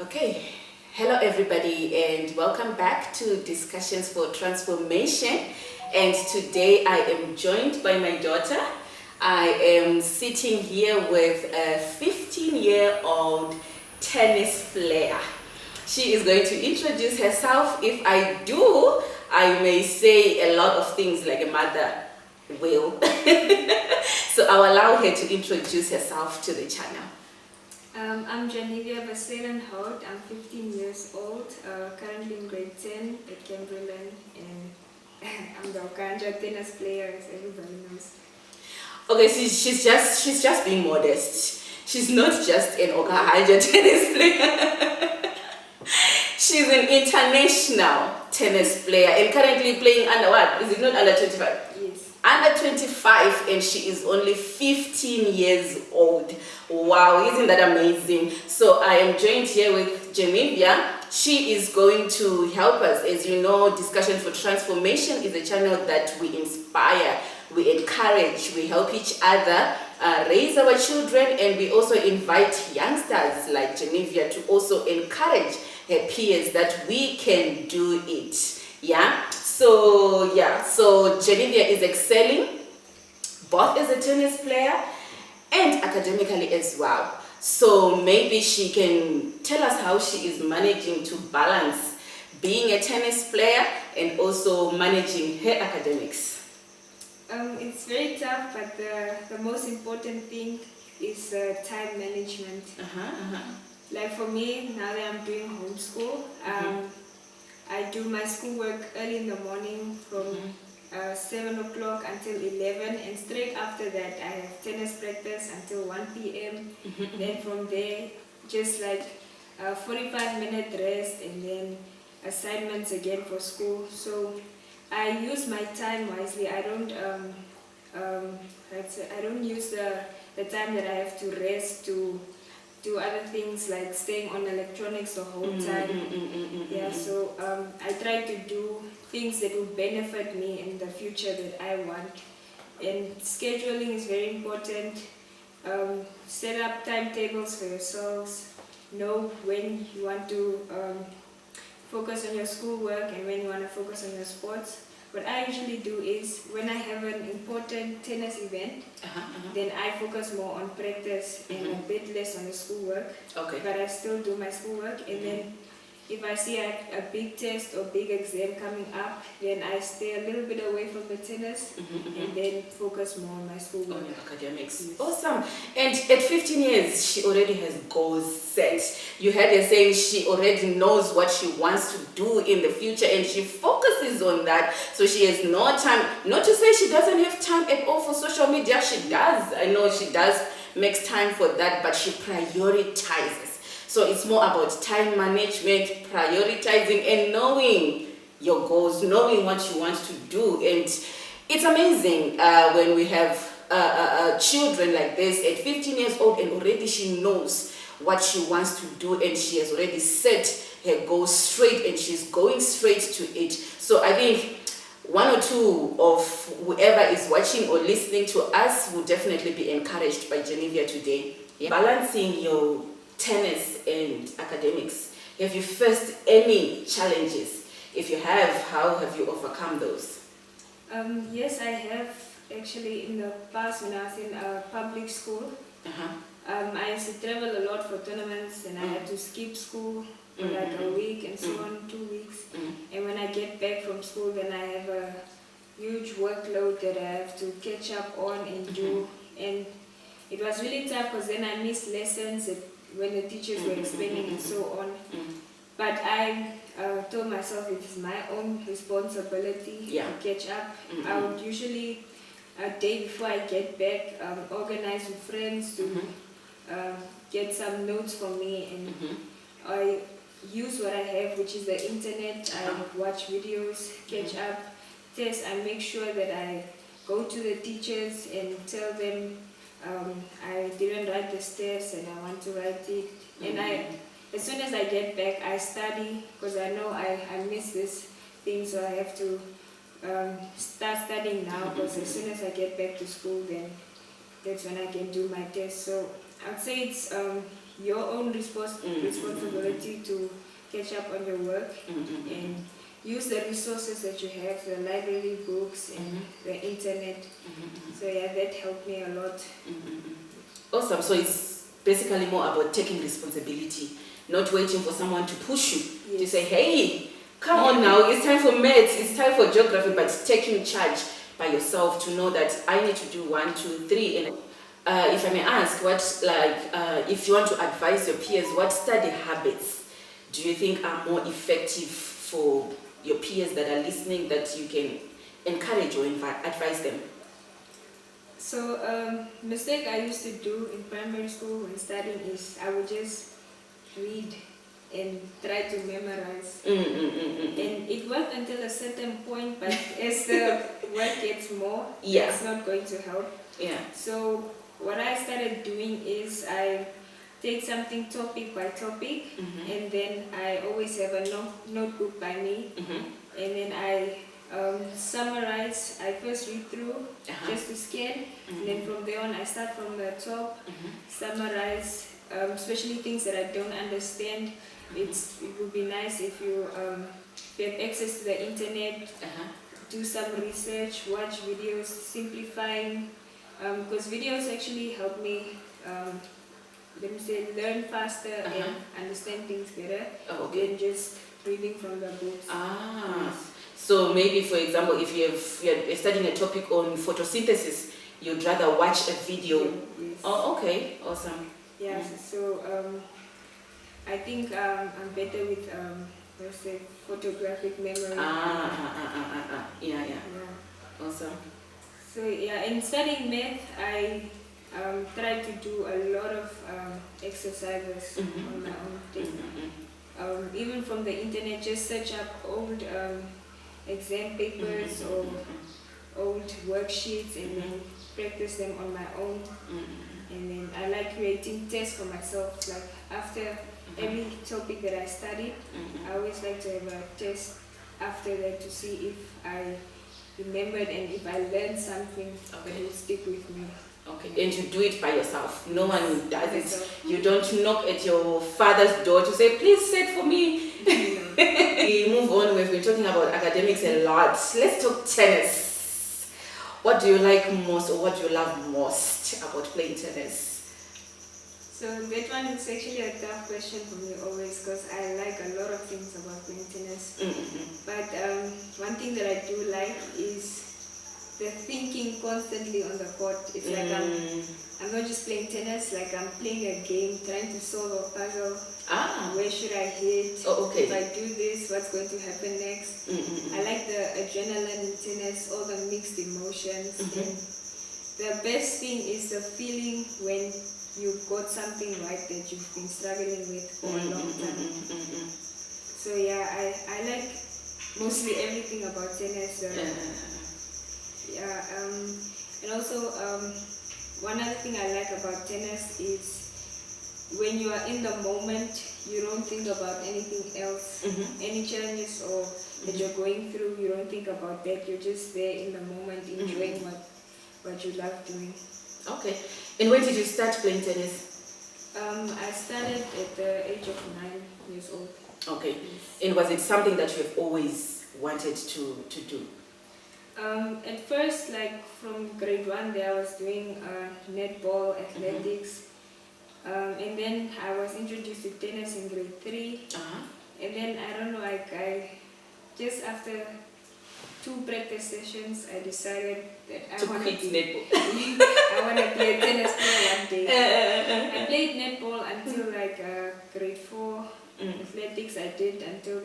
Okay, hello everybody and welcome back to Discussions for Transformation. And today I am joined by my daughter. I am sitting here with a 15-year-old tennis player. She is going to introduce herself. If I do, I may say a lot of things like a mother will. So I'll allow her to introduce herself to the channel. I'm Joanivia Bezuidenhout. I'm 15 years old, currently in grade 10 at Cambridge, and I'm the Okanja tennis player, as everybody knows. Okay, she's just being modest. She's not just an Okanja tennis player. She's an international tennis player and currently playing under what? Is it not under 25? Yes. Under 25, and she is only 15 years old. Wow, isn't that amazing? So I am joined here with Joanivia. She is going to help us. As you know, Discussion for Transformation is a channel that we inspire, we encourage, we help each other raise our children, and we also invite youngsters like Joanivia to also encourage her peers that we can do it. Yeah. So Joanivia is excelling both as a tennis player and academically as well. So maybe she can tell us how she is managing to balance being a tennis player and also managing her academics. It's very tough, but the most important thing is time management. Like for me, now that I'm doing homeschool, I do my schoolwork early in the morning from 7 o'clock until 11, and straight after that I have tennis practice until 1 p.m. Then from there, just like 45-minute rest and then assignments again for school. So I use my time wisely. I don't use the time that I have to rest to do other things like staying on electronics the whole time. So I try to do things that will benefit me in the future that I want. And scheduling is very important. Set up timetables for yourselves. Know when you want to focus on your schoolwork and when you want to focus on your sports. What I usually do is when I have an important tennis event, then I focus more on practice and a bit less on the schoolwork. Okay. But I still do my schoolwork, and then if I see a big test or big exam coming up, then I stay a little bit away from the tennis and then focus more on my schoolwork. On your academics. Yes. Awesome. And at 15 years, she already has goals set. You heard her saying she already knows what she wants to do in the future and she focuses on that. So she has no time, not to say she doesn't have time at all for social media. She does. I know she does, makes time for that, but she prioritizes. So it's more about time management, prioritizing, and knowing your goals, knowing what you want to do. And it's amazing when we have children like this at 15 years old and already she knows what she wants to do and she has already set her goals straight and she's going straight to it. So I think one or two of whoever is watching or listening to us will definitely be encouraged by Joanivia today. Yeah. Balancing your tennis and academics. Have you faced any challenges? If you have, how have you overcome those? Yes, I have. Actually, in the past when I was in public school, I used to travel a lot for tournaments and I had to skip school for like a week and so on, 2 weeks. And when I get back from school, then I have a huge workload that I have to catch up on and do. And it was really tough because then I missed lessons when the teachers were explaining and so on. But I told myself it's my own responsibility to catch up. I would usually, a day before I get back, organize with friends to get some notes from me, and I use what I have, which is the internet. I watch videos, catch up, test. I make sure that I go to the teachers and tell them I didn't write this test and I want to write it. And as soon as I get back, I study because I know I miss this thing, so I have to start studying now because as soon as I get back to school, then that's when I can do my test. So I'd say it's your own responsibility to catch up on your work and use the resources that you have, the library, books, and the internet. So yeah, that helped me a lot. Awesome. So it's basically more about taking responsibility, not waiting for someone to push you to say, hey, come on now, it's time for maths, it's time for geography, but taking charge by yourself to know that I need to do 1, 2, 3. And if I may ask, if you want to advise your peers, what study habits do you think are more effective for your peers that are listening that you can encourage or advise them? So mistake I used to do in primary school when studying is I would just read and try to memorize. And it worked until a certain point, but as the work gets more, it's not going to help. So what I started doing is I take something topic by topic, and then I always have a notebook by me, and then I summarize. I first read through just to scan, and then from there on I start from the top, summarize, especially things that I don't understand. It would be nice if you have access to the internet, do some research, watch videos, simplifying, because videos actually help me learn faster and understand things better than just reading from the books. So maybe, for example, if you're studying a topic on photosynthesis, you'd rather watch a video. Yes. Oh, okay, awesome. So I think I'm better with let's say photographic memory. Awesome. So in studying math, I try to do a lot of exercises on my own thing. Even from the internet, just search up old exam papers or old worksheets and then practice them on my own. And then I like creating tests for myself. Like after every topic that I studied, I always like to have a test after that to see if I remembered and if I learned something that will stick with me. Okay, and you do it by yourself. No one does it. You don't knock at your father's door to say, please sit for me. We move on. We've been talking about academics a lot. Let's talk tennis. What do you like most, or what do you love most about playing tennis? So that one is actually a tough question for me always, because I like a lot of things about playing tennis. But one thing that I do like is the thinking constantly on the court. It's like I'm not just playing tennis, like I'm playing a game, trying to solve a puzzle. Where should I hit? If I do this, what's going to happen next? I like the adrenaline in tennis, all the mixed emotions. And the best thing is the feeling when you've got something right that you've been struggling with for a long time. So I like mostly everything about tennis. And also one other thing I like about tennis is when you are in the moment, you don't think about anything else. Any challenges or that you're going through, you don't think about that. You're just there in the moment, enjoying what you love doing. Okay. And when did you start playing tennis? I started at the age of 9 years old. Okay. And was it something that you have always wanted to do? At first, like from grade 1 there, I was doing netball, athletics. And then I was introduced to tennis in grade 3. And then I don't know, like I just after 2 practice sessions, I decided that I want to netball. I want to be a tennis player one day. I played netball until like grade 4. Athletics I did until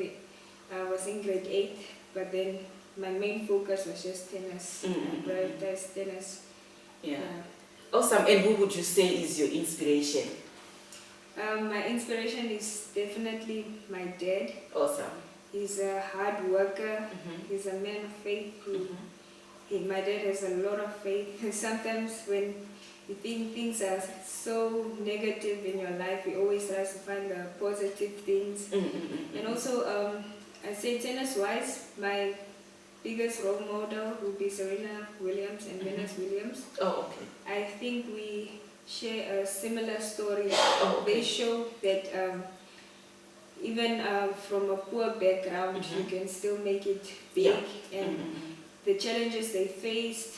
I was in grade 8. But then my main focus was just tennis. I prioritized tennis. Awesome. And who would you say is your inspiration? My inspiration is definitely my dad. Awesome. He's a hard worker. He's a man of faith. My dad has a lot of faith. Sometimes when you think things are so negative in your life, he always tries to find the positive things. And also, I say tennis-wise, my biggest role model would be Serena Williams and Venus Williams. I think we share a similar story. Oh, okay. They show that even from a poor background, you can still make it big, and the challenges they faced,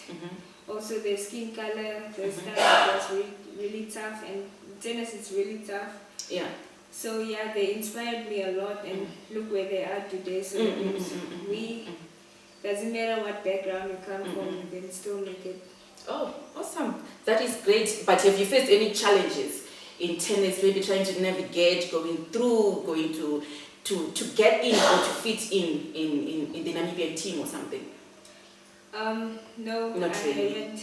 also their skin color, the style was really tough, and tennis is really tough. Yeah. So yeah, they inspired me a lot, and look where they are today. So it means we, doesn't matter what background you come from, you can still make it. Oh, awesome. That is great. But have you faced any challenges in tennis, maybe trying to navigate, going to get in or to fit in the Namibian team or something? No, Not really.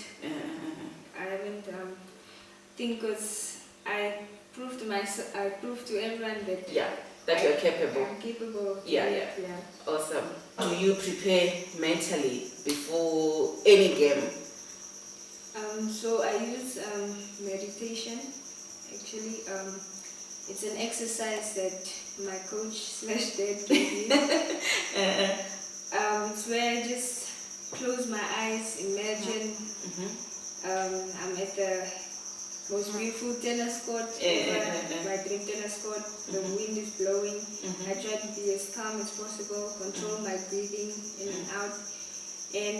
I haven't. Think because I proved to myself, I proved to everyone that that you're capable. I'm capable. Yeah. Awesome. Do you prepare mentally before any game? So I use meditation. Actually, it's an exercise that my coach/dad gave me. It's where I just close my eyes, imagine I'm at the most beautiful tennis court ever, my dream tennis court. The wind is blowing. I try to be as calm as possible, control my breathing in and out. And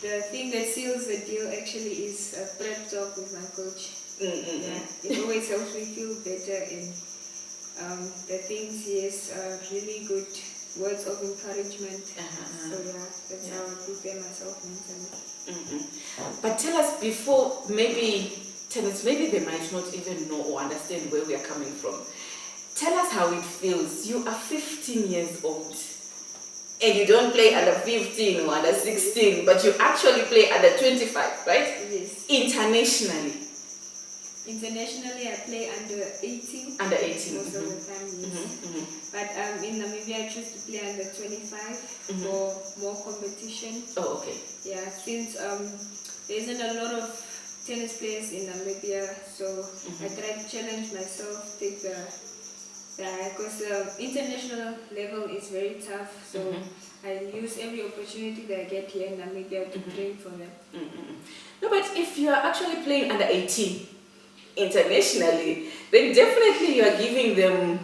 the thing that seals the deal actually is a prep talk with my coach. Yeah, it always helps me feel better, and the things he has really good words of encouragement. So yeah, that's how I prepare myself mentally. But tell us before, maybe tennis, maybe they might not even know or understand where we are coming from. Tell us how it feels. You are 15 years old and you don't play under 15 or under 16, but you actually play under 25, right? Yes. Internationally. Internationally, I play under 18. Under 18. Most of the time, yes. But in Namibia, I choose to play under 25 for more competition. Oh, okay. Yeah, since there isn't a lot of tennis players in Namibia, so I try to challenge myself, take because the international level is very tough, so I use every opportunity that I get here in Namibia to train for them. No, but if you are actually playing under 18 internationally, then definitely you are giving them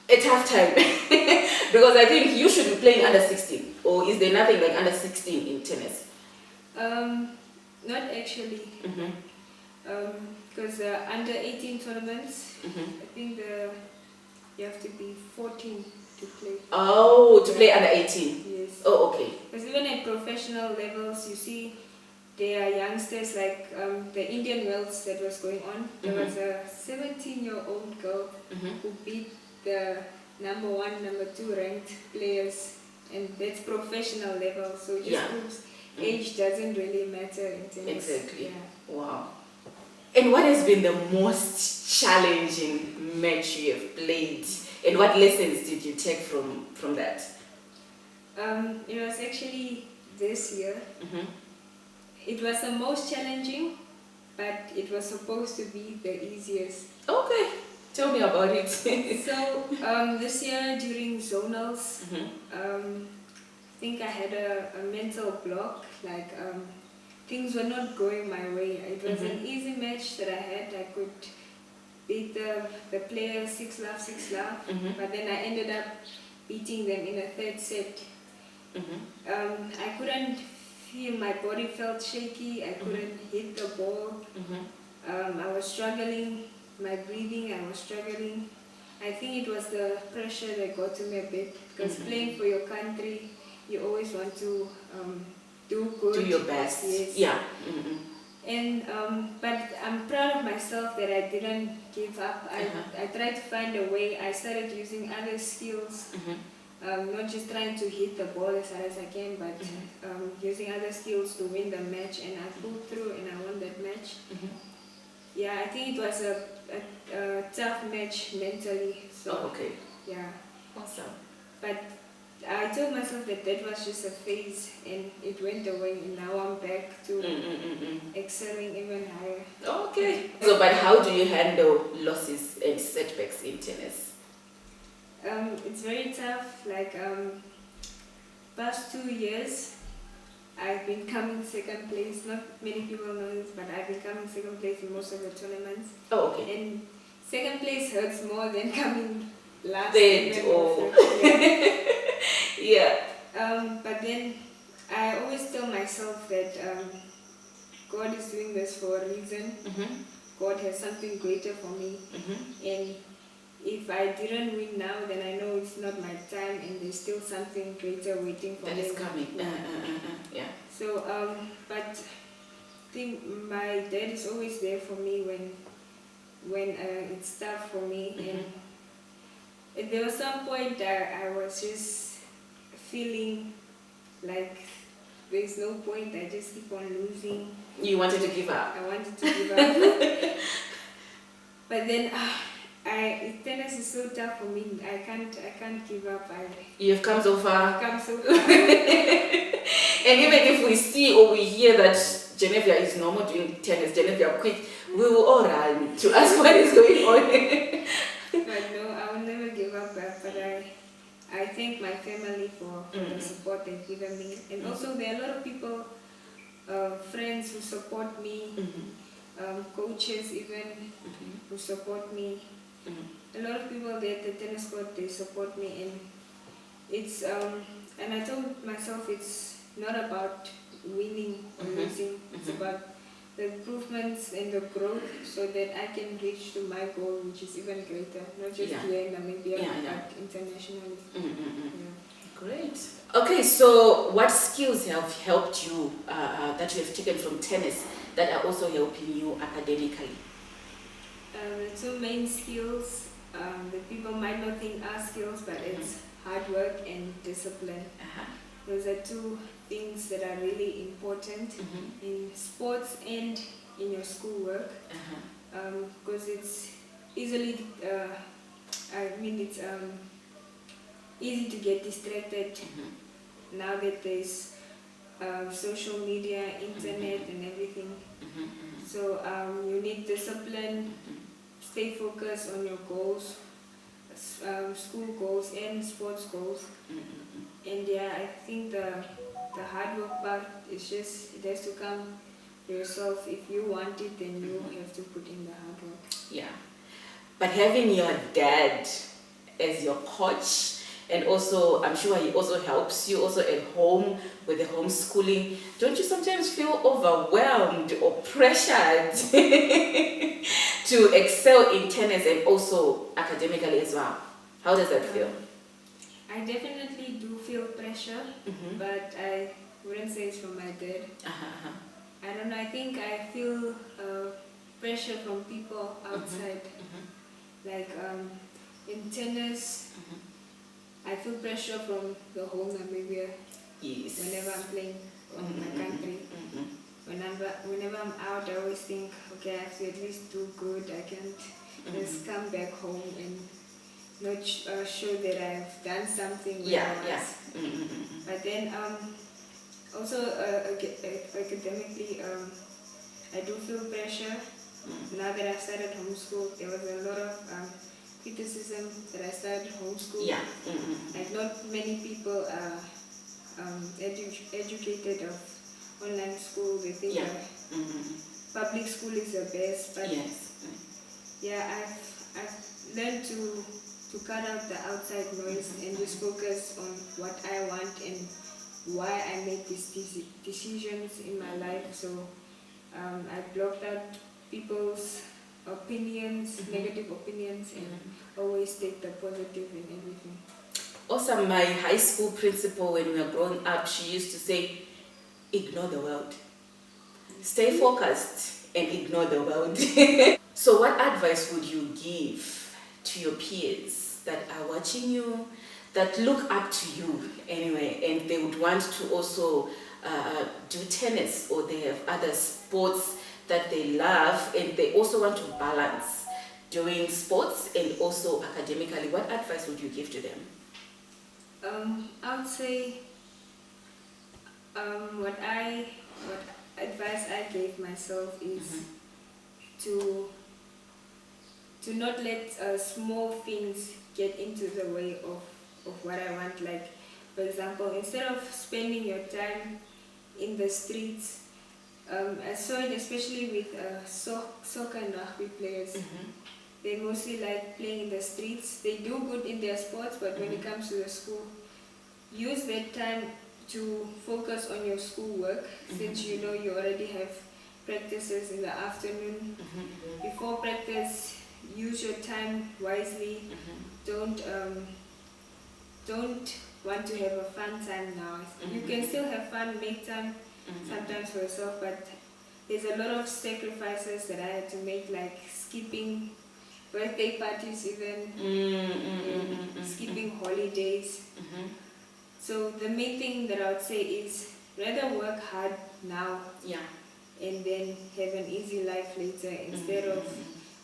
a tough time. Because I think you should be playing under 16, or is there nothing like under 16 in tennis? Not actually. Because under 18 tournaments, I think you have to be 14 to play. Oh, to play under 18? Yes. Oh, okay. Because even at professional levels, you see, there are youngsters like the Indian Wells that was going on. There was a 17-year-old girl who beat the number 1, number 2 ranked players, and that's professional level. So it just proves age doesn't really matter in tennis. Exactly. Yeah. Wow. And what has been the most challenging match you have played? And what lessons did you take from that? It was actually this year. It was the most challenging, but it was supposed to be the easiest. Okay, tell me about it. So this year during zonals, I think I had a mental block, like things were not going my way. It was an easy match that I had. I could beat the player 6-love, 6-love, but then I ended up beating them in a third set. I couldn't feel, my body felt shaky, I couldn't hit the ball. I was struggling, my breathing, I was struggling. I think it was the pressure that got to me a bit, because playing for your country, you always want to do good. Do your best. Yes. Yeah. And but I'm proud of myself that I didn't give up. I tried to find a way. I started using other skills, not just trying to hit the ball as hard as I can, but using other skills to win the match. And I pulled through and I won that match. Yeah, I think it was a tough match mentally. So, okay. Yeah. Awesome. But I told myself that that was just a phase, and it went away, and now I'm back to excelling even higher. Okay. So, but how do you handle losses and setbacks in tennis? It's very tough. Like past 2 years, I've been coming second place. Not many people know this, but I've been coming second place in most of the tournaments. Oh, okay. And second place hurts more than coming last. Third or yeah. But then I always tell myself that God is doing this for a reason. God has something greater for me. And if I didn't win now, then I know it's not my time, and there's still something greater waiting for me. That is coming. Yeah. So, but I think my dad is always there for me when it's tough for me. And there was some point that I was just feeling like there's no point. I just keep on losing. You wanted to give up. I wanted to give up. But then tennis is so tough for me. I can't give up. You've come so far. I've come so far. And even if we see or we hear that Joanivia is no more doing tennis, Joanivia quit, we will all run to ask what is going on. But no, I will never give up. But I thank my family for the support they've given me. And also there are a lot of people, friends who support me, coaches even who support me. A lot of people there at the tennis court, they support me, and it's and I told myself it's not about winning or losing. It's about the improvements and the growth, so that I can reach to my goal, which is even greater, not just here in Namibia, but internationally. Great. Okay, so what skills have helped you that you have taken from tennis that are also helping you academically? The two main skills that people might not think are skills, but it's hard work and discipline. Those are two things that are really important in sports and in your schoolwork, because it's easily, it's easy to get distracted now that there's social media, internet, and everything. So you need discipline, stay focused on your goals, school goals and sports goals. And I think the hard work part is just, it has to come yourself. If you want it, then you have to put in the hard work. Yeah. But having your dad as your coach, and also I'm sure he also helps you also at home with the homeschooling, don't you sometimes feel overwhelmed or pressured to excel in tennis and also academically as well? How does that feel? I definitely do feel pressure, but I wouldn't say it's from my dad. I don't know, I think I feel pressure from people outside. Like in tennis, I feel pressure from the whole Namibia. Yes. Whenever I'm playing for my country. Whenever I'm out, I always think, okay, I have to at least do good. I can't just come back home and not show that I've done something. But then also academically, I do feel pressure. Now that I've started homeschool, there was a lot of criticism that I started homeschool. Like not many people are educated of online school. They think public school is the best. But I've learned to cut out the outside noise and just focus on what I want and why I make these decisions in my life. So I blocked out people's opinions, negative opinions, and always take the positive in everything. Also, my high school principal, when we were growing up, she used to say, ignore the world. Stay focused and ignore the world. So what advice would you give to your peers that are watching you, that look up to you anyway, and they would want to also do tennis, or they have other sports that they love and they also want to balance doing sports and also academically? What advice would you give to them? I would say what advice I gave myself is to not let small things get into the way of what I want. Like, for example, instead of spending your time in the streets. I saw it especially with soccer and rugby players. They mostly like playing in the streets. They do good in their sports, but when it comes to the school, use that time to focus on your schoolwork, since you know you already have practices in the afternoon. Before practice, use your time wisely. Don't want to have a fun time now. You can still have fun, make time sometimes for yourself, but there's a lot of sacrifices that I had to make, like skipping birthday parties even, skipping holidays. So the main thing that I would say is rather work hard now and then have an easy life later, instead of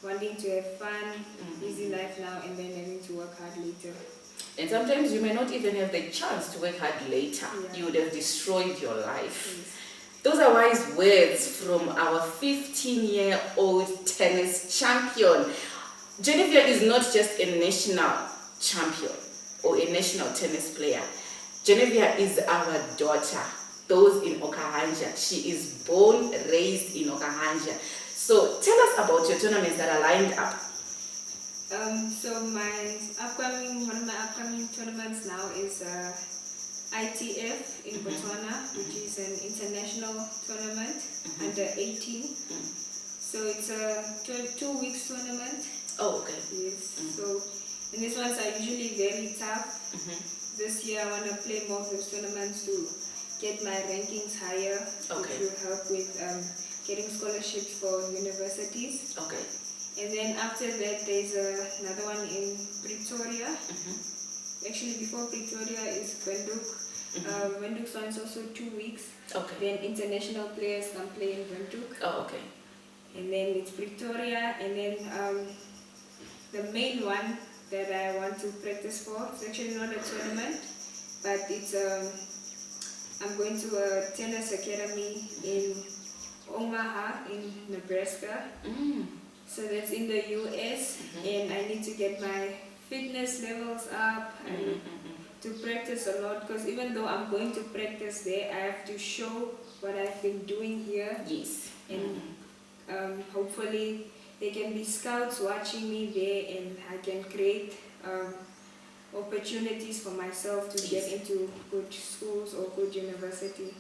wanting to have fun, easy life now and then having to work hard later. And sometimes you may not even have the chance to work hard later. You would have destroyed your life. Those are wise words from our 15-year-old tennis champion. Joanivia is not just a national champion or a national tennis player. Joanivia is our daughter. Those in Okahanja. She is born, raised in Okahanja. So tell us about your tournaments that are lined up. So one of my upcoming tournaments now is ITF in Botswana, which is an international tournament under 18. So it's a 2 weeks tournament. Oh, okay. Yes. So, and these ones are usually very tough. This year I want to play more of those tournaments to get my rankings higher, which will help with getting scholarships for universities. Okay. And then after that, there's another one in Pretoria. Actually, before Pretoria is Windhoek. Windhoek's one is also 2 weeks. Okay. Then international players can play in Windhoek. Oh, okay. And then it's Pretoria. And then the main one that I want to practice for, it's actually not a tournament, but it's I'm going to a tennis academy in Omaha in Nebraska. So that's in the US, and I need to get my fitness levels up and to practice a lot, because even though I'm going to practice there, I have to show what I've been doing here. Yes. And hopefully there can be scouts watching me there, and I can create opportunities for myself to get into good schools or good university.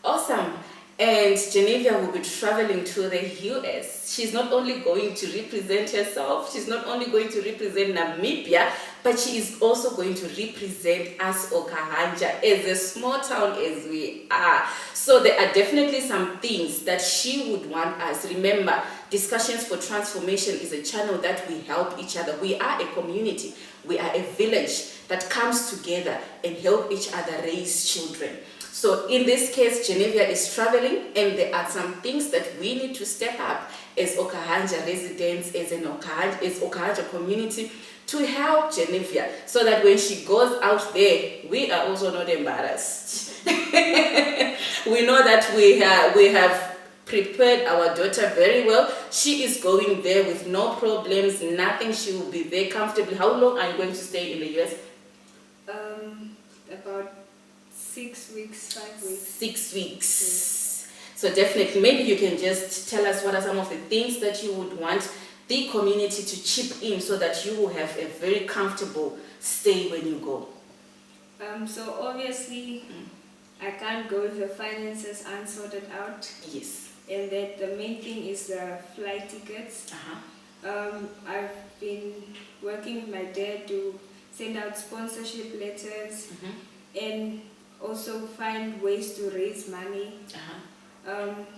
Awesome. And Joanivia will be traveling to the US. She's not only going to represent herself, she's not only going to represent Namibia, but she is also going to represent us Okahanja as a small town as we are. So there are definitely some things that she would want us. Remember, Discussions for Transformation is a channel that we help each other. We are a community. We are a village that comes together and help each other raise children. So in this case, Joanivia is traveling, and there are some things that we need to step up as Okahanja residents, as Okahanja community, to help Joanivia, so that when she goes out there, we are also not embarrassed. We know that we have prepared our daughter very well. She is going there with no problems, nothing. She will be there comfortably. How long are you going to stay in the US? About 6 weeks, 5 weeks. 6 weeks. So definitely, maybe you can just tell us what are some of the things that you would want the community to chip in, so that you will have a very comfortable stay when you go. So obviously, I can't go if the finances aren't sorted out. Yes. And that the main thing is the flight tickets. I've been working with my dad to send out sponsorship letters and also find ways to raise money.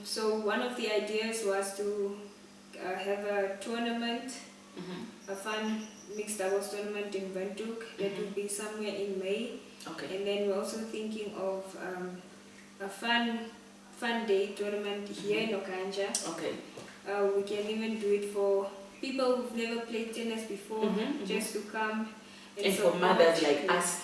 So one of the ideas was to have a tournament, a fun mixed doubles tournament in Windhoek. That would be somewhere in May. Okay. And then we're also thinking of a fun day tournament here in Okahanja. Okay. We can even do it for people who've never played tennis before, just to come. And for mothers like us,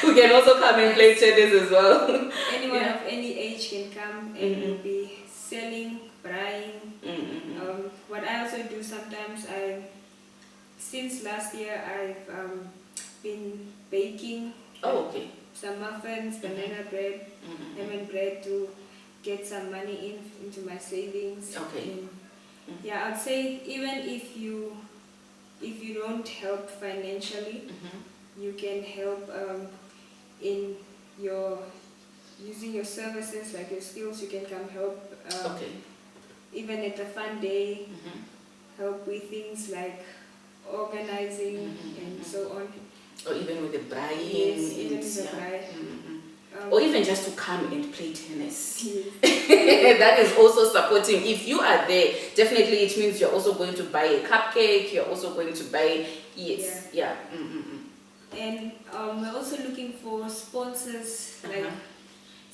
who can also come and play tennis as well. Anyone of any age can come, and we'll be selling, buying. What I also do sometimes, since last year I've been baking. Oh, okay. some muffins, banana bread, lemon bread to get some money into my savings. Okay. And yeah, I'd say even if you don't help financially, you can help in your using your services, like your skills. You can come help Okay. even at a fun day, help with things like organizing and so on. Or even with the bride. Yes, even with the bride. Or even just to come and play tennis. Yes. That is also supporting. If you are there, definitely it means you're also going to buy a cupcake, you're also going to buy, yes, yeah. And we're also looking for sponsors, like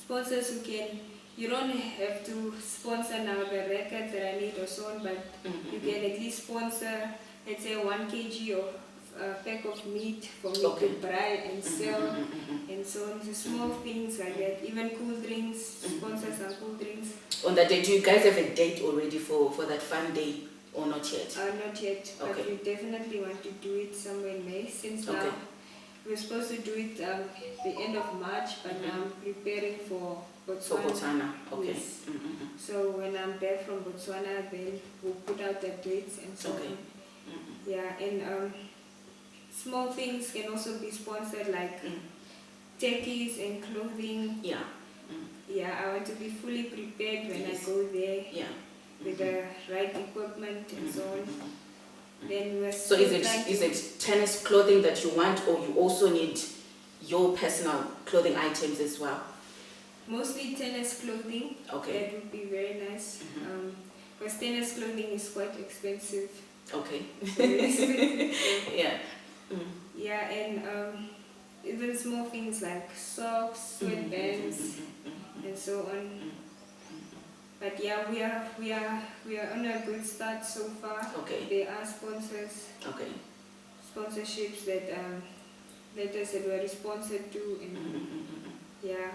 sponsors who can, you don't have to sponsor now the records that I need or so on, but you can at least sponsor, let's say 1 kg of a pack of meat for me to buy and sell, and so on. So small things like that. Even cool drinks, sponsor some cool drinks. On that day, do you guys have a date already for that fun day, or not yet? Not yet, but we definitely want to do it somewhere in May, since now we're supposed to do it the end of March, but now I'm preparing for Botswana. For Botswana, okay. Yes. So when I'm back from Botswana, then we'll put out the dates and so on. Yeah, and small things can also be sponsored, like turkeys and clothing. Yeah. Yeah, I want to be fully prepared when I go there. Yeah. With the right equipment and so on. Then we're so is it tennis clothing that you want, or you also need your personal clothing items as well? Mostly tennis clothing. Okay. That would be very nice. Because tennis clothing is quite expensive. Okay. Yeah. Yeah, and even small things like socks, sweatbands, and so on. But yeah, we are on a good start so far. Okay. There are sponsors. Okay. Sponsorships that letters that were sponsored to, and yeah.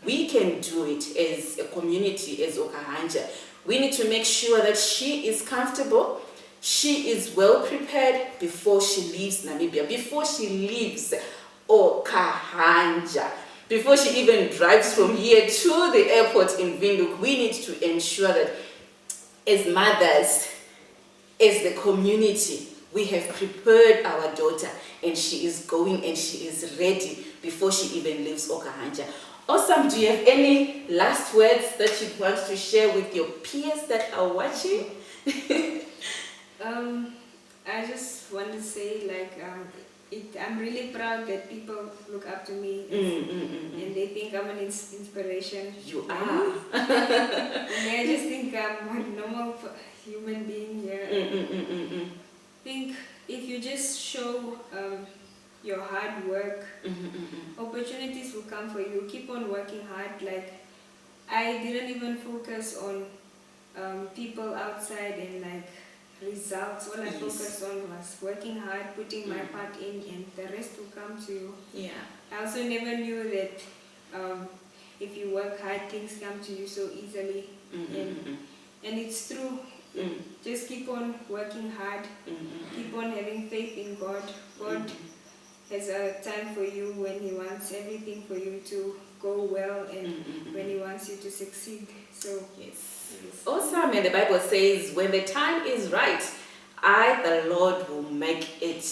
We can do it as a community, as Okahanja. We need to make sure that she is comfortable, she is well prepared before she leaves Namibia, before she leaves Okahanja. Before she even drives from here to the airport in Windhoek. We need to ensure that as mothers, as the community, we have prepared our daughter, and she is going and she is ready before she even leaves Okahanja. Awesome. Do you have any last words that you want to share with your peers that are watching? I just want to say, like, I'm really proud that people look up to me and they think I'm an inspiration. You are. And they just think I'm a normal human being here. I think if you just show your hard work, opportunities will come for you. Keep on working hard. Like, I didn't even focus on people outside and like results. All I focused on was working hard, putting my part in, and the rest will come to you. Yeah. I also never knew that if you work hard, things come to you so easily. And it's true. Just keep on working hard. Keep on having faith in God. God has a time for you when He wants everything for you to go well, and when He wants you to succeed. So yes. Awesome. And the Bible says, when the time is right, I, the Lord, will make it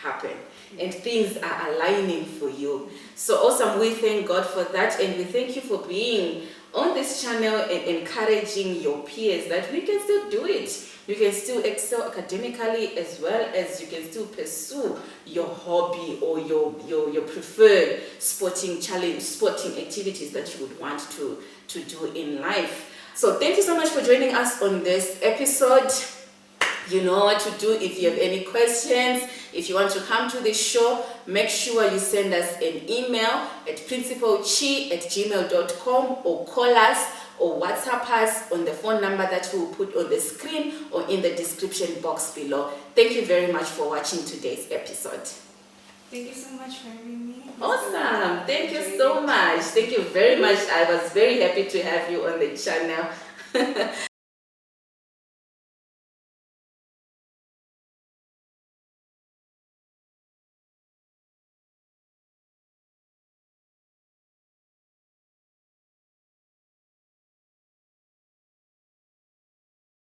happen. And things are aligning for you. So awesome. We thank God for that, and we thank you for being on this channel and encouraging your peers that we can still do it. You can still excel academically, as well as you can still pursue your hobby or your preferred sporting activities that you would want to do in life. So thank you so much for joining us on this episode. You know what to do. If you have any questions, if you want to come to the show, make sure you send us an email at principalchi@gmail.com, or call us or WhatsApp us on the phone number that we will put on the screen or in the description box below. Thank you very much for watching today's episode. Thank you so much for having me. Awesome. Thank you so much. Thank you very much. I was very happy to have you on the channel.